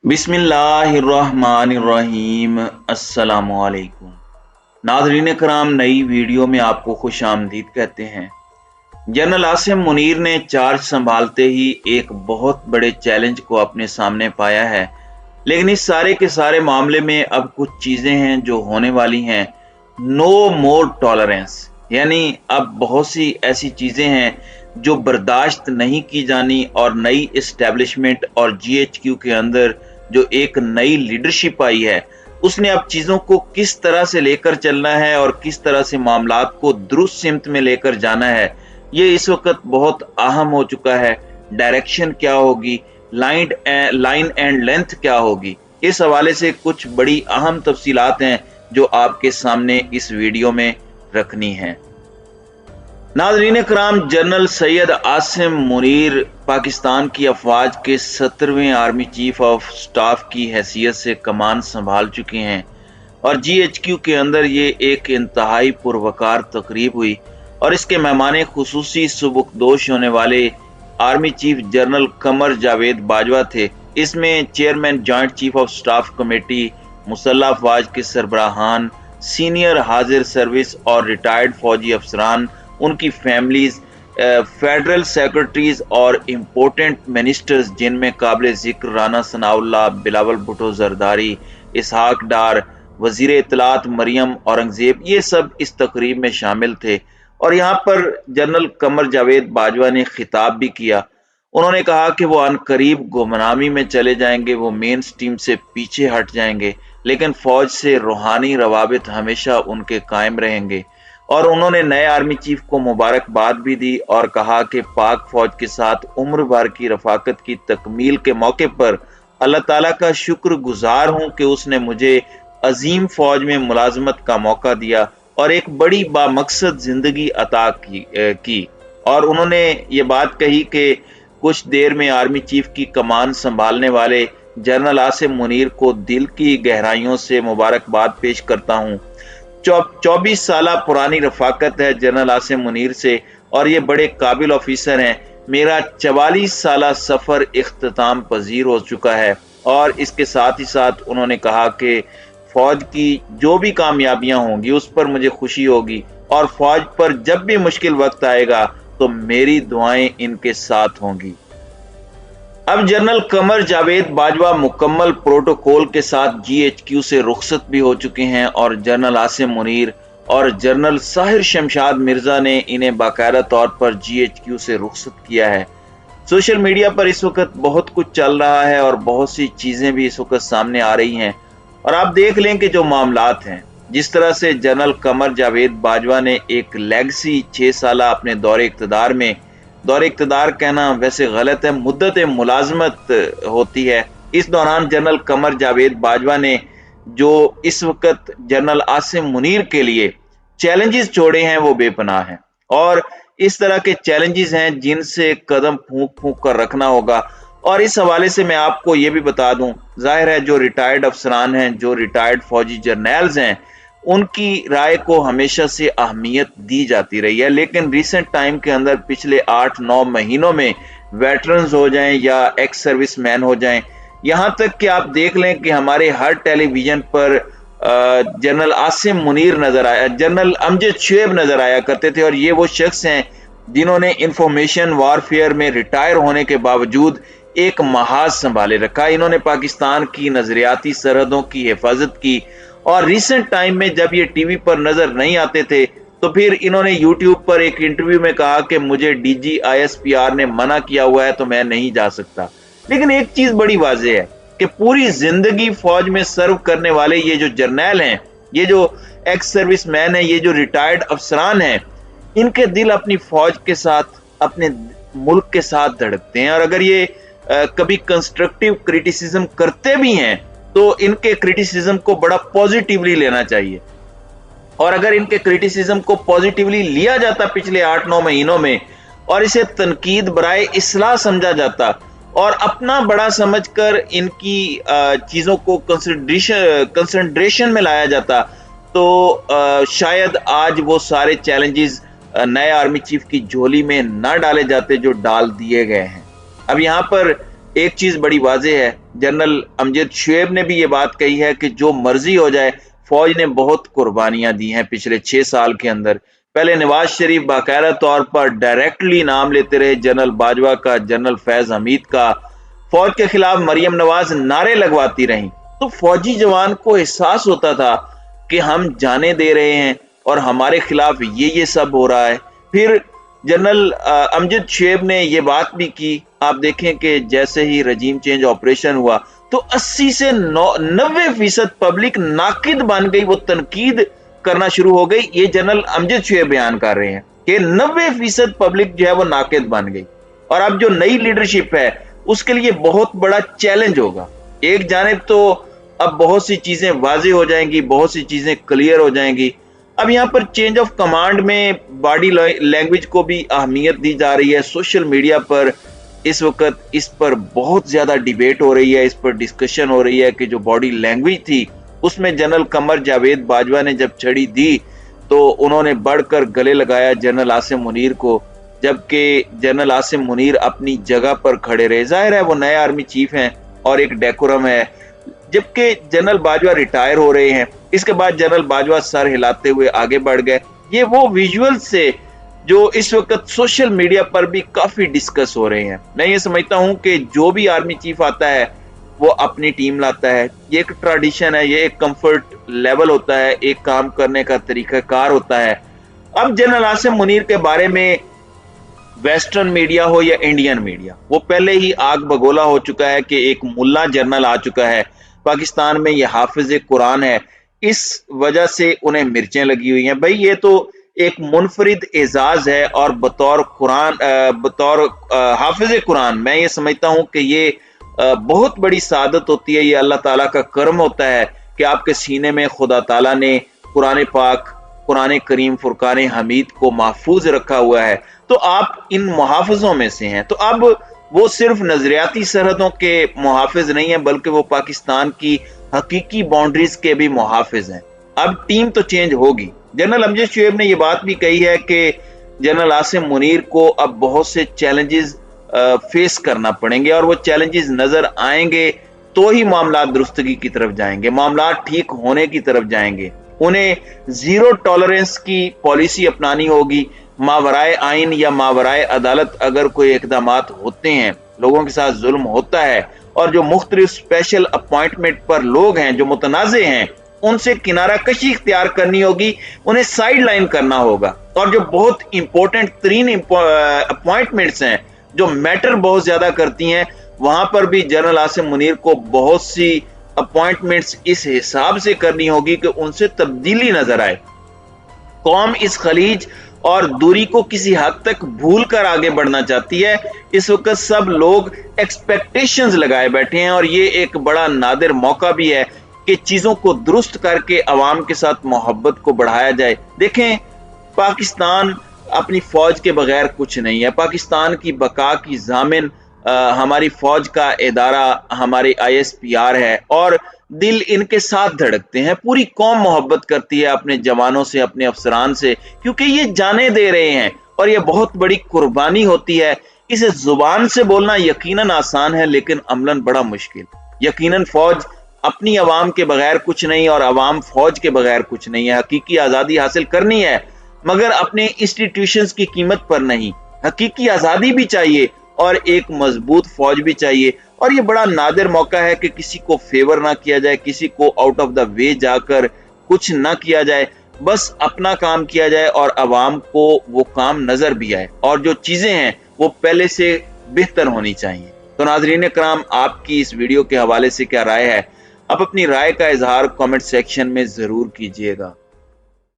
बिस्मिल्लाहिर्रहमानिर्रहीम। अस्सलामुअलैकुम नाज़रीन कराम, नई वीडियो में आपको खुश आमदीद कहते हैं। जनरल आसिम मुनीर ने चार्ज संभालते ही एक बहुत बड़े चैलेंज को अपने सामने पाया है, लेकिन इस सारे के सारे मामले में अब कुछ चीज़ें हैं जो होने वाली हैं। नो मोर टॉलरेंस, यानी अब बहुत सी ऐसी चीज़ें हैं जो बर्दाश्त नहीं की जानी, और नई इस्टेब्लिशमेंट और जीएचक्यू के अंदर जो एक नई लीडरशिप आई है, उसने अब चीज़ों को किस तरह से लेकर चलना है और किस तरह से मामलात को दुरुस्त सिमत में लेकर जाना है, ये इस वक्त बहुत अहम हो चुका है। डायरेक्शन क्या होगी, लाइन एंड लेंथ क्या होगी, इस हवाले से कुछ बड़ी अहम तफसीलात हैं जो आपके सामने इस वीडियो में रखनी है। नाज़रीन कराम, जनरल सैयद आसिम मुनीर पाकिस्तान की अफवाज के 17वें आर्मी चीफ ऑफ स्टाफ की हैसियत से कमान संभाल चुके हैं, और जीएचक्यू के अंदर ये एक इंतहाई पुरवकार तकरीब हुई, और इसके मेहमान खुसूसी सुबुकदोश होने वाले army chief general Qamar Javed Bajwa थे। इसमें chairman joint chief of staff committee, मुसल्लह अफवाज के सरबराहान, सीनियर हाजिर सर्विस और रिटायर्ड फौजी अफसरान, उनकी फैमिलीज, फेडरल सेक्रेटरीज और इम्पोर्टेंट मिनिस्टर्स, जिनमें काबिल जिक्र राना सनाउल्लाह, बिलावल भुट्टो जरदारी, इसहाक डार, वजीर इत्तलात मरियम औरंगजेब, ये सब इस तकरीब में शामिल थे। और यहाँ पर जनरल कमर जावेद बाजवा ने खिताब भी किया। उन्होंने कहा कि वो अनकरीब गुमनामी में चले जाएंगे, वो मेन स्ट्रीम से पीछे हट जाएंगे, लेकिन फौज से रूहानी रवाबित हमेशा उनके कायम रहेंगे। और उन्होंने नए आर्मी चीफ को मुबारकबाद भी दी और कहा कि पाक फौज के साथ उम्र भर की रफाकत की तकमील के मौके पर अल्लाह ताला का शुक्र गुजार हूं कि उसने मुझे अजीम फौज में मुलाजमत का मौका दिया और एक बड़ी बामकसद जिंदगी अता की। और उन्होंने ये बात कही कि कुछ देर में आर्मी चीफ की कमान संभालने वाले जनरल आसिम मुनीर को दिल की गहराइयों से मुबारकबाद पेश करता हूँ। 24 साल पुरानी रफाकत है जनरल आसिम मुनीर से, और ये बड़े काबिल ऑफिसर हैं। मेरा 44 साल सफ़र इख्तिताम पजीर हो चुका है। और इसके साथ ही साथ उन्होंने कहा कि फौज की जो भी कामयाबियां होंगी उस पर मुझे खुशी होगी, और फौज पर जब भी मुश्किल वक्त आएगा तो मेरी दुआएं इनके साथ होंगी। अब जनरल कमर जावेद बाजवा मुकम्मल प्रोटोकॉल के साथ जीएचक्यू से रुखसत भी हो चुके हैं, और जनरल आसिम मुनीर और जनरल साहिर शमशाद मिर्जा ने इन्हें बाकायदा तौर पर जीएचक्यू से रुखसत किया है। सोशल मीडिया पर इस वक्त बहुत कुछ चल रहा है और बहुत सी चीजें भी इस वक्त सामने आ रही हैं, और आप देख लें कि जो मामलात हैं, जिस तरह से जनरल कमर जावेद बाजवा ने एक लेगसी 6 साल अपने दौरे इक़्तिदार कहना वैसे गलत है, मुद्दत मुलाजमत होती है। इस दौरान जनरल कमर जावेद बाजवा ने जो इस वक्त जनरल आसिम मुनीर के लिए चैलेंजेस छोड़े हैं वो बेपनाह हैं, और इस तरह के चैलेंजेस हैं जिनसे कदम फूंक फूंक कर रखना होगा। और इस हवाले से मैं आपको ये भी बता दूं, जाहिर है जो रिटायर्ड अफसरान हैं, जो रिटायर्ड फौजी जर्नैल्स हैं, उनकी राय को हमेशा से अहमियत दी जाती रही है, लेकिन रिसेंट टाइम के अंदर पिछले 8-9 महीनों में वेटरन्स हो जाएं या एक्स सर्विस मैन हो जाएं, यहां तक कि आप देख लें कि हमारे हर टेलीविजन पर जनरल आसिम मुनीर नजर आया, जनरल अमजद शुएब नजर आया करते थे। और ये वो शख्स हैं जिन्होंने इंफॉर्मेशन वारफेयर में रिटायर होने के बावजूद एक महाज संभाले रखा। इन्होंने पाकिस्तान की नजरियाती सरहदों की हिफाजत की, और रिसेंट टाइम में जब ये टीवी पर नजर नहीं आते थे तो फिर इन्होंने यूट्यूब पर एक इंटरव्यू में कहा कि मुझे डीजी आईएसपीआर ने मना किया हुआ है तो मैं नहीं जा सकता। लेकिन एक चीज बड़ी वाज़ेह है कि पूरी जिंदगी फौज में सर्व करने वाले ये जो जर्नैल हैं, ये जो एक्स सर्विस मैन है, ये जो रिटायर्ड अफसरान हैं, इनके दिल अपनी फौज के साथ, अपने मुल्क के साथ धड़कते हैं। और अगर ये कभी कंस्ट्रक्टिव क्रिटिसिज्म करते भी हैं तो इनके क्रिटिसिज्म को बड़ा पॉजिटिवली लेना चाहिए, और अगर इनके क्रिटिसिज्म को पॉजिटिवली लिया जाता पिछले 8-9 महीनों में, और इसे तनकीद बराए इस्लाह समझा जाता और अपना बड़ा समझकर इनकी चीजों को कंसिडरेशन में लाया जाता, तो शायद आज वो सारे चैलेंजेस नए आर्मी चीफ की झोली में ना डाले जाते जो डाल दिए गए हैं। अब यहाँ पर ایک چیز بڑی واضح ہے، جنرل امجد شعیب نے بھی یہ بات کہی ہے کہ جو مرضی ہو جائے، فوج نے بہت قربانیاں دی ہیں پچھلے 6 سال کے اندر۔ پہلے نواز شریف باقاعدہ طور پر ڈائریکٹلی نام لیتے رہے جنرل باجوہ کا، جنرل فیض حمید کا، فوج کے خلاف مریم نواز نعرے لگواتی رہیں، تو فوجی جوان کو احساس ہوتا تھا کہ ہم جانیں دے رہے ہیں اور ہمارے خلاف یہ سب ہو رہا ہے۔ پھر جنرل امجد شعیب نے یہ بات بھی کی، آپ دیکھیں کہ جیسے ہی رجیم چینج آپریشن ہوا تو 80 سے 90% پبلک ناقد بن گئی، وہ تنقید کرنا شروع ہو گئی۔ یہ جنرل امجد شعیب بیان کر رہے ہیں کہ 90% پبلک جو ہے وہ ناقد بن گئی، اور اب جو نئی لیڈرشپ ہے اس کے لیے بہت بڑا چیلنج ہوگا۔ ایک جانب تو اب بہت سی چیزیں واضح ہو جائیں گی، بہت سی چیزیں کلیئر ہو جائیں گی۔ اب یہاں پر چینج آف کمانڈ میں باڈی لینگویج کو بھی اہمیت دی جا رہی ہے۔ سوشل میڈیا پر اس وقت اس پر بہت زیادہ ڈیبیٹ ہو رہی ہے، اس پر ڈسکشن ہو رہی ہے کہ جو باڈی لینگویج تھی اس میں جنرل قمر جاوید باجوہ نے جب چھڑی دی تو انہوں نے بڑھ کر گلے لگایا جنرل عاصم منیر کو، جبکہ جنرل عاصم منیر اپنی جگہ پر کھڑے رہے۔ ظاہر ہے وہ نئے آرمی چیف ہیں اور ایک ڈیکورم ہے، جبکہ جنرل باجوہ ریٹائر ہو رہے ہیں۔ اس کے بعد جنرل باجوہ سر ہلاتے ہوئے آگے بڑھ گئے۔ یہ وہ ویژول سے جو اس وقت سوشل میڈیا پر بھی کافی ڈسکس ہو رہے ہیں۔ میں یہ سمجھتا ہوں کہ جو بھی آرمی چیف آتا ہے وہ اپنی ٹیم لاتا ہے، یہ ایک ٹریڈیشن ہے، یہ ایک کمفرٹ لیول ہوتا ہے، ایک کام کرنے کا طریقہ کار ہوتا ہے۔ اب جنرل عاصم منیر کے بارے میں ویسٹرن میڈیا ہو یا انڈین میڈیا، وہ پہلے ہی آگ بگولا ہو چکا ہے کہ ایک ملا جنرل آ چکا ہے پاکستان میں، یہ حافظ قرآن ہے، اس وجہ سے انہیں مرچیں لگی ہوئی ہیں۔ بھائی یہ تو ایک منفرد اعزاز ہے، اور بطور حافظ قرآن میں یہ سمجھتا ہوں کہ یہ بہت بڑی سعادت ہوتی ہے، یہ اللہ تعالیٰ کا کرم ہوتا ہے کہ آپ کے سینے میں خدا تعالیٰ نے قرآن پاک، قرآن کریم، فرقان حمید کو محفوظ رکھا ہوا ہے، تو آپ ان محافظوں میں سے ہیں۔ تو اب وہ صرف نظریاتی سرحدوں کے محافظ نہیں ہیں، بلکہ وہ پاکستان کی حقیقی باؤنڈریز کے بھی محافظ ہیں۔ اب ٹیم تو چینج ہوگی۔ جنرل امجد شعیب نے یہ بات بھی کہی ہے کہ جنرل عاصم منیر کو اب بہت سے چیلنجز فیس کرنا پڑیں گے، اور وہ چیلنجز نظر آئیں گے تو ہی معاملات درستگی کی طرف جائیں گے، معاملات ٹھیک ہونے کی طرف جائیں گے۔ انہیں زیرو ٹالرنس کی پالیسی اپنانی ہوگی۔ ماورائے آئین یا ماورائے عدالت اگر کوئی اقدامات ہوتے ہیں، لوگوں کے ساتھ ظلم ہوتا ہے، اور جو مختلف اسپیشل اپوائنٹمنٹ پر لوگ ہیں جو متنازع ہیں، ان سے کنارہ کشی اختیار کرنی ہوگی، انہیں سائیڈ لائن کرنا ہوگا، اور جو بہت امپورٹنٹ ترین اپوائنٹمنٹس ہیں جو میٹر بہت زیادہ کرتی ہیں، وہاں پر بھی جنرل عاصم منیر کو بہت سی اپوائنٹمنٹس اس حساب سے کرنی ہوگی کہ ان سے تبدیلی نظر آئے۔ قوم اس خلیج اور دوری کو کسی حد تک بھول کر آگے بڑھنا چاہتی ہے۔ اس وقت سب لوگ ایکسپیکٹیشنز لگائے بیٹھے ہیں، اور یہ ایک بڑا نادر موقع بھی ہے کہ چیزوں کو درست کر کے عوام کے ساتھ محبت کو بڑھایا جائے۔ دیکھیں، پاکستان اپنی فوج کے بغیر کچھ نہیں ہے۔ پاکستان کی بقا کی ضامن ہماری فوج کا ادارہ، ہماری ISPR ہے، اور دل ان کے ساتھ دھڑکتے ہیں۔ پوری قوم محبت کرتی ہے اپنے جوانوں سے، اپنے افسران سے، کیونکہ یہ جانیں دے رہے ہیں، اور یہ بہت بڑی قربانی ہوتی ہے۔ اسے زبان سے بولنا یقیناً آسان ہے، لیکن عملاً بڑا مشکل۔ یقیناً فوج اپنی عوام کے بغیر کچھ نہیں، اور عوام فوج کے بغیر کچھ نہیں ہے۔ حقیقی آزادی حاصل کرنی ہے، مگر اپنے انسٹیٹیوشنز کی قیمت پر نہیں۔ حقیقی آزادی بھی چاہیے اور ایک مضبوط فوج بھی چاہیے، اور یہ بڑا نادر موقع ہے کہ کسی کو فیور نہ کیا جائے، کسی کو آؤٹ آف دا وے جا کر کچھ نہ کیا جائے، بس اپنا کام کیا جائے اور عوام کو وہ کام نظر بھی آئے، اور جو چیزیں ہیں وہ پہلے سے بہتر ہونی چاہیے۔ تو ناظرین کرام، آپ کی اس ویڈیو کے حوالے سے کیا رائے ہے؟ آپ اپنی رائے کا اظہار کامنٹ سیکشن میں ضرور کیجیے گا۔